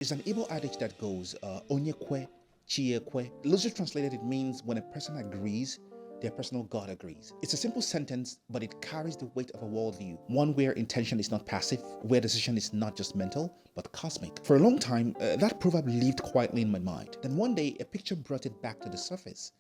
It's an Igbo adage that goes, Onye ekwe. Loosely translated, it means when a person agrees, their personal God agrees. It's a simple sentence, but it carries the weight of a worldview. One where intention is not passive, where decision is not just mental, but cosmic. For a long time, that proverb lived quietly in my mind. Then one day, a picture brought it back to the surface.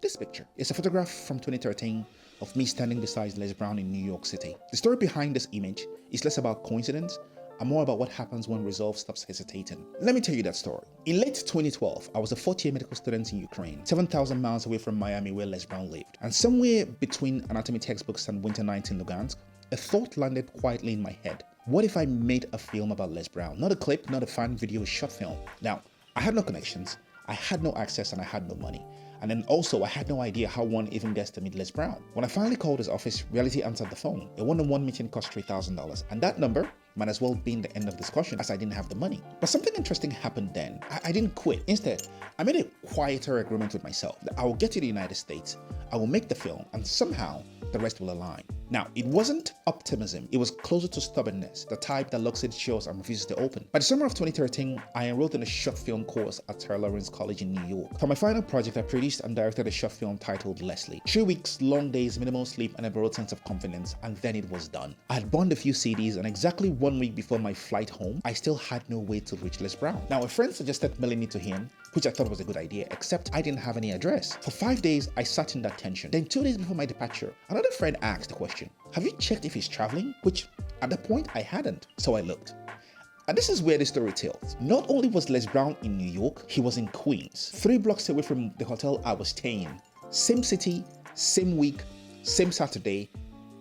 This picture is a photograph from 2013 of me standing beside Les Brown in New York City. The story behind this image is less about coincidence and more about what happens when resolve stops hesitating. Let me tell you that story. In late 2012, I was a fourth-year medical student in Ukraine, 7,000 miles away from Miami where Les Brown lived. And somewhere between anatomy textbooks and winter nights in Lugansk, a thought landed quietly in my head. What if I made a film about Les Brown? Not a clip, not a fan video, a short film. Now, I had no connections, I had no access, and I had no money. And then also, I had no idea how one even gets to meet Les Brown. When I finally called his office, reality answered the phone. A one-on-one meeting cost $3,000, and that number might as well be the end of discussion as I didn't have the money. But something interesting happened then. I didn't quit. Instead, I made a quieter agreement with myself that I will get to the United States, I will make the film, and somehow the rest will align. Now, it wasn't optimism, it was closer to stubbornness, the type that looks at shows and refuses to open. By the summer of 2013, I enrolled in a short film course at Sarah Lawrence College in New York. For my final project, I produced and directed a short film titled Leslie. 3 weeks, long days, minimal sleep, and a broad sense of confidence, and then it was done. I had burned a few CDs, and exactly 1 week before my flight home, I still had no way to reach Les Brown. Now, a friend suggested mailing it to him, which I thought was a good idea, except I didn't have any address. For 5 days, I sat in that tension. Then 2 days before my departure, another friend asked the question, have you checked if he's traveling? Which, at that point, I hadn't. So I looked. And this is where the story tells. Not only was Les Brown in New York, he was in Queens, 3 blocks away from the hotel I was staying in. Same city, same week, same Saturday,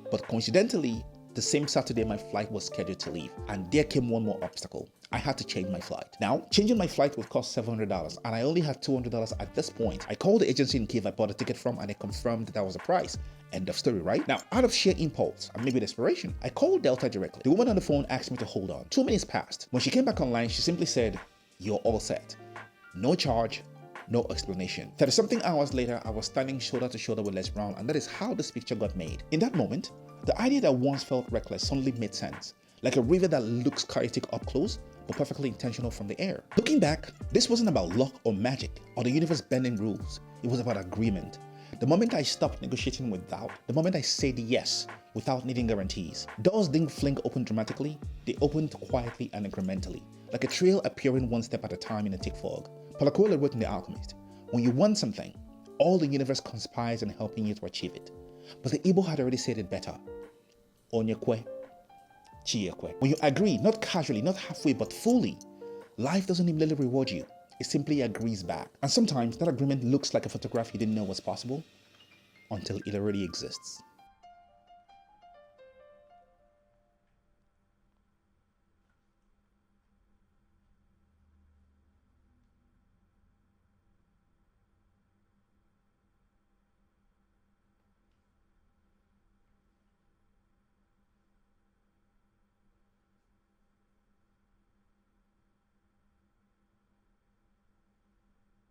but coincidentally, the same Saturday my flight was scheduled to leave, and there came one more obstacle. I had to change my flight. Now, changing my flight would cost $700, and I only had $200 at this point. I called the agency in Kiev I bought a ticket from, and they confirmed that was the price. End of story, right? Now, out of sheer impulse and maybe desperation, I called Delta directly. The woman on the phone asked me to hold on. 2 minutes passed. When she came back online, she simply said, "You're all set. No charge, no explanation." 30-something hours later, I was standing shoulder to shoulder with Les Brown, and that is how this picture got made. In that moment, the idea that once felt reckless suddenly made sense. Like a river that looks chaotic up close, but perfectly intentional from the air. Looking back, this wasn't about luck or magic or the universe bending rules. It was about agreement. The moment I stopped negotiating with doubt, the moment I said yes without needing guarantees, doors didn't fling open dramatically, they opened quietly and incrementally, like a trail appearing one step at a time in a thick fog. Paulo Coelho wrote in The Alchemist, when you want something, all the universe conspires in helping you to achieve it. But the Igbo had already said it better. Onye ekwe. When you agree, not casually, not halfway, but fully, life doesn't immediately reward you. It simply agrees back. And sometimes that agreement looks like a photograph you didn't know was possible until it already exists.